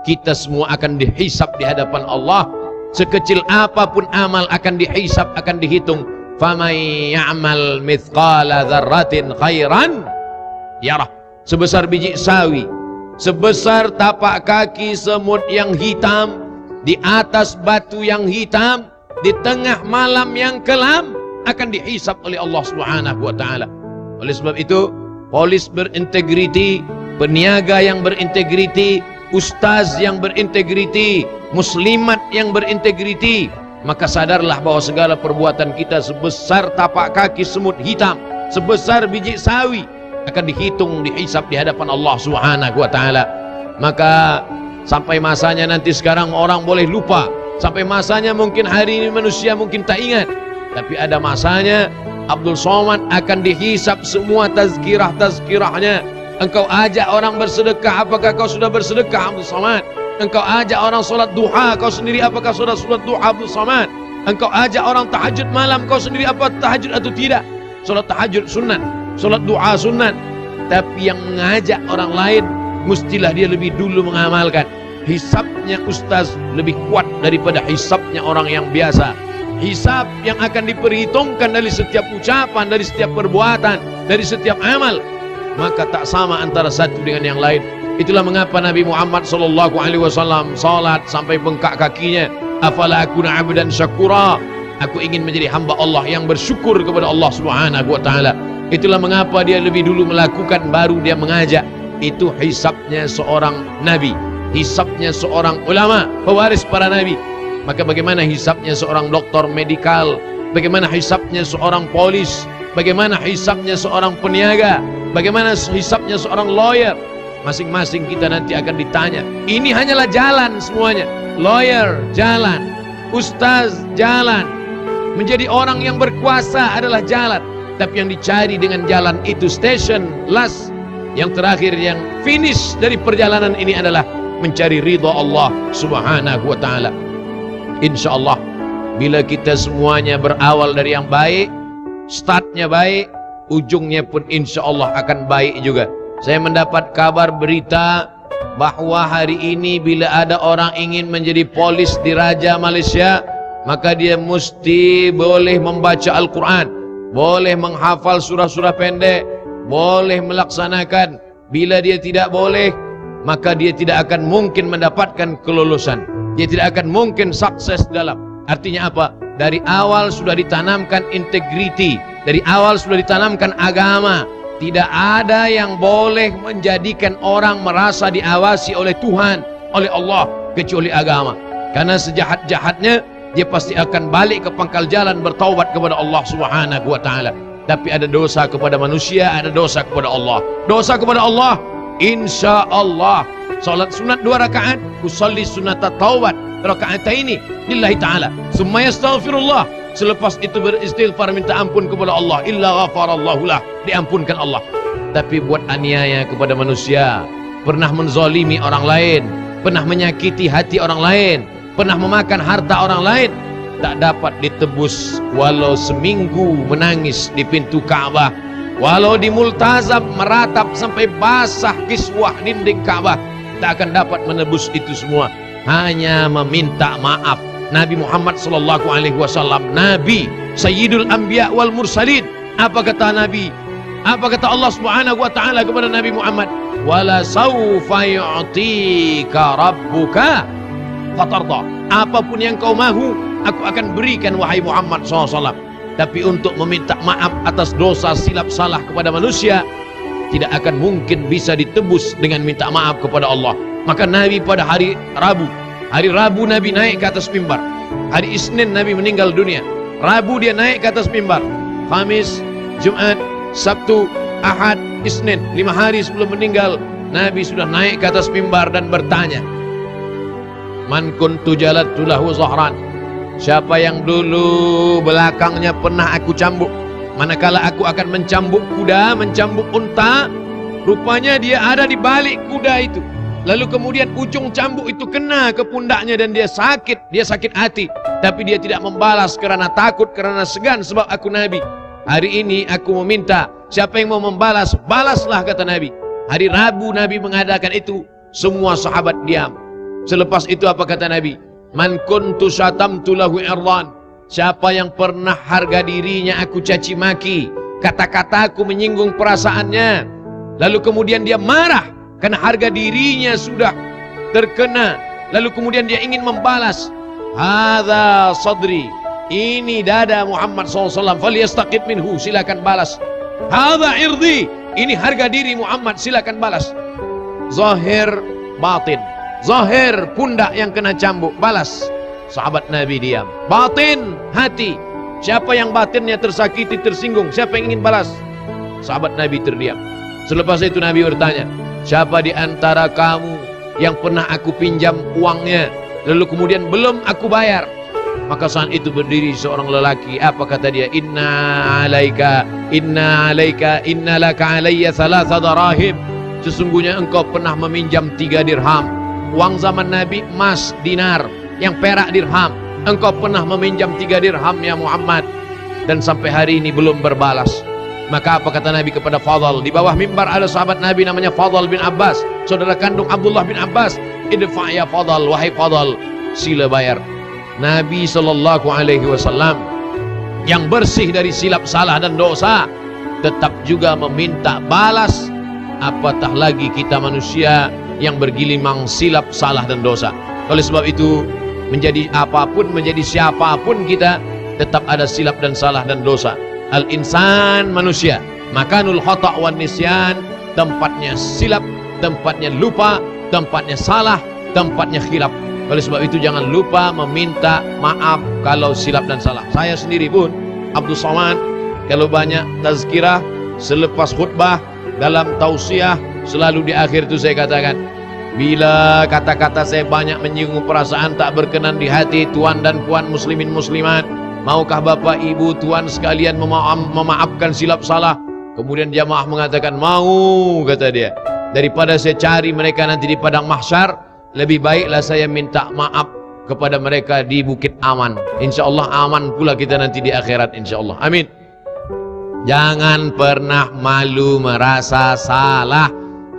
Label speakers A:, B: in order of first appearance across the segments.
A: kita semua akan dihisab di hadapan Allah. Sekecil apapun amal akan dihisab, akan dihitung. Faman ya'mal mithqala dzarratin khairan yarah. Sebesar biji sawi, sebesar tapak kaki semut yang hitam, di atas batu yang hitam, di tengah malam yang kelam, akan dihisab oleh Allah Subhanahu wa ta'ala. Oleh sebab itu, polis berintegriti, peniaga yang berintegriti, ustaz yang berintegriti, muslimat yang berintegriti, maka sadarlah bahwa segala perbuatan kita sebesar tapak kaki semut hitam, sebesar biji sawi, akan dihitung, dihisab di hadapan Allah Subhanahu wa ta'ala. Maka sampai masanya nanti, sekarang orang boleh lupa, sampai masanya mungkin hari ini manusia mungkin tak ingat, tapi ada masanya Abdul Somad akan dihisab semua tazkirah-tazkirahnya. Engkau ajak orang bersedekah, apakah kau sudah bersedekah Abdul Somad? Engkau ajak orang solat duha, kau sendiri apakah sudah solat duha Abdul Somad? Engkau ajak orang tahajud malam, kau sendiri apa tahajud atau tidak? Solat tahajud sunat, solat duha sunat. Tapi yang mengajak orang lain, mestilah dia lebih dulu mengamalkan. Hisabnya ustaz lebih kuat daripada hisabnya orang yang biasa. Hisab yang akan diperhitungkan dari setiap ucapan, dari setiap perbuatan, dari setiap amal, maka tak sama antara satu dengan yang lain. Itulah mengapa Nabi Muhammad SAW salat sampai bengkak kakinya. Afala akuna abdan syakura. Aku ingin menjadi hamba Allah yang bersyukur kepada Allah Subhanahu wa ta'ala. Itulah mengapa dia lebih dulu melakukan, baru dia mengajak. Itu hisabnya seorang nabi, hisabnya seorang ulama, pewaris para nabi. Maka bagaimana hisabnya seorang doktor medikal, bagaimana hisabnya seorang polis, bagaimana hisabnya seorang peniaga, bagaimana hisabnya seorang lawyer. Masing-masing kita nanti akan ditanya. Ini hanyalah jalan semuanya. Lawyer jalan, ustaz jalan, menjadi orang yang berkuasa adalah jalan. Tapi yang dicari dengan jalan itu station last, yang terakhir, yang finish dari perjalanan ini adalah mencari ridha Allah Subhanahu wa ta'ala. InsyaAllah bila kita semuanya berawal dari yang baik, startnya baik, ujungnya pun insyaallah akan baik juga. Saya mendapat kabar berita bahwa hari ini bila ada orang ingin menjadi polis di Raja Malaysia, maka dia mesti boleh membaca Al-Quran, boleh menghafal surah-surah pendek, boleh melaksanakan. Bila dia tidak boleh, maka dia tidak akan mungkin mendapatkan kelulusan, dia tidak akan mungkin sukses dalam. Artinya apa? Dari awal sudah ditanamkan integriti, dari awal sudah ditanamkan agama. Tidak ada yang boleh menjadikan orang merasa diawasi oleh Tuhan, oleh Allah, kecuali agama. Karena sejahat-jahatnya dia pasti akan balik ke pangkal jalan, bertaubat kepada Allah Subhanahu wa ta'ala. Tapi ada dosa kepada manusia, ada dosa kepada Allah. Dosa kepada Allah, insya Allah salat sunat 2 rakaat, usalli sunata taubat rakaataini lillahi ta'ala, summa yastaghfirullah. Selepas itu beristighfar, minta ampun kepada Allah, illa ghafarallahu lah, diampunkan Allah. Tapi buat aniaya kepada manusia, pernah menzalimi orang lain, pernah menyakiti hati orang lain, pernah memakan harta orang lain, tak dapat ditebus walau seminggu menangis di pintu Ka'bah, walau di multazam meratap sampai basah kiswah dinding Ka'bah, tak akan dapat menebus itu semua. Hanya meminta maaf. Nabi Muhammad sallallahu alaihi wasallam, Nabi Sayyidul Anbiya wal Mursalin. Apa kata Nabi? Apa kata Allah Subhanahu wa ta'ala kepada Nabi Muhammad? Wala sawfa yu'tika rabbuka fatarda. Apapun yang kau mahu, aku akan berikan wahai Muhammad SAW. Tapi untuk meminta maaf atas dosa silap salah kepada manusia, tidak akan mungkin bisa ditebus dengan minta maaf kepada Allah. Maka Nabi pada hari Rabu Nabi naik ke atas mimbar. Hari Isnin Nabi meninggal dunia. Rabu dia naik ke atas mimbar. Khamis, Jumat, Sabtu, Ahad, Isnin, 5 hari sebelum meninggal, Nabi sudah naik ke atas mimbar dan bertanya, Man kuntu jalattu lahu zahran. Siapa yang dulu belakangnya pernah aku cambuk, manakala aku akan mencambuk kuda, mencambuk unta, rupanya dia ada di balik kuda itu. Lalu kemudian ujung cambuk itu kena ke pundaknya dan dia sakit hati. Tapi dia tidak membalas karena takut, karena segan, sebab aku Nabi. Hari ini aku meminta, siapa yang mau membalas, balaslah, kata Nabi. Hari Rabu Nabi mengadakan itu, semua sahabat diam. Selepas itu apa kata Nabi? Man kuntu syatamtu lahu irdan. Siapa yang pernah harga dirinya aku caci maki, kata-kataku menyinggung perasaannya, lalu kemudian dia marah karena harga dirinya sudah terkena, lalu kemudian dia ingin membalas, hadza sadri, ini dada Muhammad SAW, falyastaqid minhu, silakan balas. Hadza irdi, ini harga diri Muhammad, silakan balas. Zahir batin, zahir pundak yang kena cambuk, balas. Sahabat Nabi diam. Batin, hati, siapa yang batinnya tersakiti, tersinggung, siapa yang ingin balas? Sahabat Nabi terdiam. Selepas itu Nabi bertanya, siapa di antara kamu yang pernah aku pinjam uangnya, lalu kemudian belum aku bayar? Maka saat itu berdiri seorang lelaki. Apa kata dia? Inna laka alayya thalatha darahim. Sesungguhnya engkau pernah meminjam 3 dirham. Uang zaman Nabi emas dinar, yang perak dirham. Engkau pernah meminjam 3 dirham ya Muhammad, dan sampai hari ini belum berbalas. Maka apa kata Nabi kepada Fadl? Di bawah mimbar ada sahabat Nabi namanya Fadl bin Abbas, saudara kandung Abdullah bin Abbas. Idfa' ya Fadl, wahai Fadl, sila bayar. Nabi SAW yang bersih dari silap salah dan dosa tetap juga meminta balas, apatah lagi kita manusia yang bergelimang silap salah dan dosa. Oleh sebab itu, menjadi apapun, menjadi siapapun kita, tetap ada silap dan salah dan dosa. Al-insan, manusia, makanul khata' wan nisyan, tempatnya silap, tempatnya lupa, tempatnya salah, tempatnya khilaf. Oleh sebab itu jangan lupa meminta maaf kalau silap dan salah. Saya sendiri pun, Abdul Somad, kalau banyak tazkirah selepas khutbah, dalam tausiah, selalu di akhir itu saya katakan, bila kata-kata saya banyak menyinggung perasaan tak berkenan di hati tuan dan puan muslimin muslimat, maukah bapak ibu tuan sekalian memaafkan silap salah? Kemudian jamaah mengatakan mau, kata dia. Daripada saya cari mereka nanti di padang mahsyar, lebih baiklah saya minta maaf kepada mereka di Bukit Aman. InsyaAllah aman pula kita nanti di akhirat, insyaAllah. Amin. Jangan pernah malu merasa salah.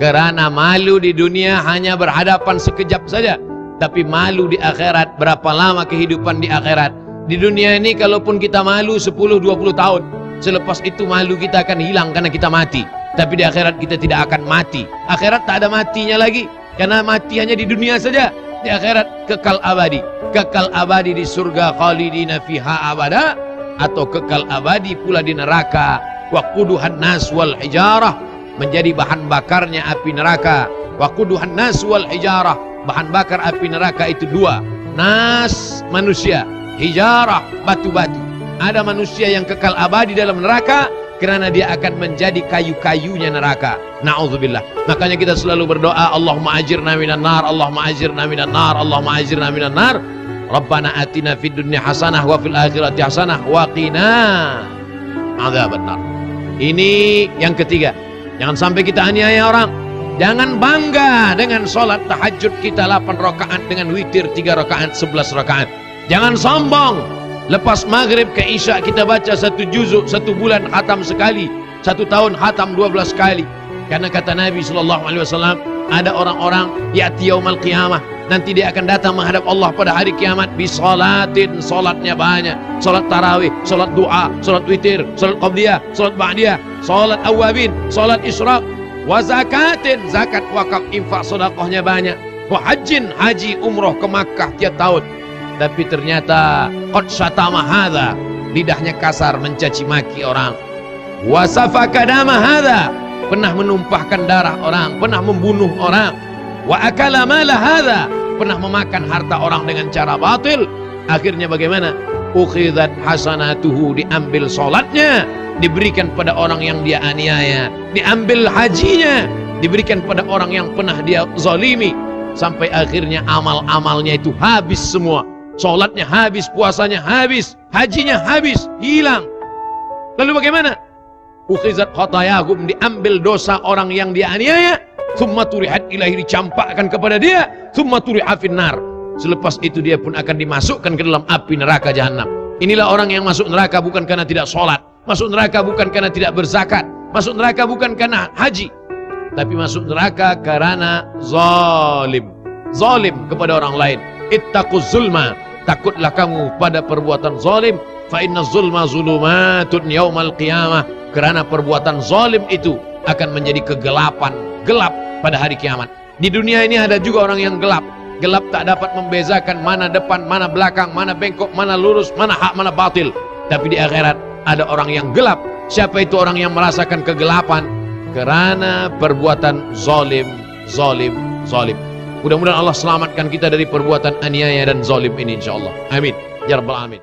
A: Kerana malu di dunia hanya berhadapan sekejap saja, tapi malu di akhirat berapa lama kehidupan di akhirat. Di dunia ini kalaupun kita malu 10-20 tahun, selepas itu malu kita akan hilang karena kita mati. Tapi di akhirat kita tidak akan mati. Akhirat tak ada matinya lagi, karena mati hanya di dunia saja. Di akhirat kekal abadi. Kekal abadi di surga, khalidina fiha abada, atau kekal abadi pula di neraka. Waquduhan nas wal hijarah, menjadi bahan bakarnya api neraka. Waquduhan nas wal hijarah, bahan bakar api neraka itu 2. Nas, manusia. Hijarah, batu-batu. Ada manusia yang kekal abadi dalam neraka kerana dia akan menjadi kayu-kayunya neraka. Na'udzubillah. Makanya kita selalu berdoa, Allahumma ajirna minan nar, Allahumma ajirna minan nar, Allahumma ajirna minan nar. Rabbana atina fid dunya hasanah wa fil akhirati hasanah wa qina adzaban nar. Ini yang ketiga. Jangan sampai kita aniaya orang. Jangan bangga dengan sholat tahajud kita 8 rakaat dengan witir 3 rakaat 11 rakaat. Jangan sombong. Lepas maghrib ke isya kita baca 1 juzuk 1 bulan khatam sekali, 1 tahun khatam 12 kali. Karena kata Nabi SAW, ada orang-orang ya'ti yaumal qiyamah, nanti dia akan datang menghadap Allah pada hari kiamat bisolatin, solatnya banyak, solat tarawih, solat doa, solat witir, solat qabliyah, solat ba'diyah, solat awabin, solat isyraq, wa zakatin, zakat, wakaf, infak, sedekahnya banyak, wa hajjin, haji, umroh ke Makkah tiap tahun. Tapi ternyata qad syatama hadza, lidahnya kasar mencaci maki orang. Wa safaka dama hadza, pernah menumpahkan darah orang, pernah membunuh orang. Wa akala mala hadza, pernah memakan harta orang dengan cara batil. Akhirnya bagaimana? Ukhidzat hasanatuhu, diambil salatnya, diberikan pada orang yang dia aniaya, diambil hajinya, diberikan pada orang yang pernah dia zalimi, sampai akhirnya amal-amalnya itu habis semua. Salatnya habis, puasanya habis, hajinya habis, hilang. Lalu bagaimana? Ukhizat khatayahum, diambil dosa orang yang dia aniaya, thumma turihat ilahi, dicampakkan kepada dia, thumma turiha finnar. Selepas itu dia pun akan dimasukkan ke dalam api neraka jahanam. Inilah orang yang masuk neraka bukan karena tidak sholat, masuk neraka bukan karena tidak berzakat, masuk neraka bukan karena haji, tapi masuk neraka karena zalim. zalim kepada orang lain. Ittaquz zulma, takutlah kamu pada perbuatan zalim. Fa inna zulma zulumatun yaumal qiyamah, karena perbuatan zalim itu akan menjadi kegelapan, gelap pada hari kiamat. Di dunia ini ada juga orang yang gelap. Gelap tak dapat membezakan mana depan, mana belakang, mana bengkok, mana lurus, mana hak, mana batil. Tapi di akhirat ada orang yang gelap. Siapa itu orang yang merasakan kegelapan? Karena perbuatan zalim. Mudah-mudahan Allah selamatkan kita dari perbuatan aniaya dan zalim ini, insyaallah. Amin ya rabbal alamin.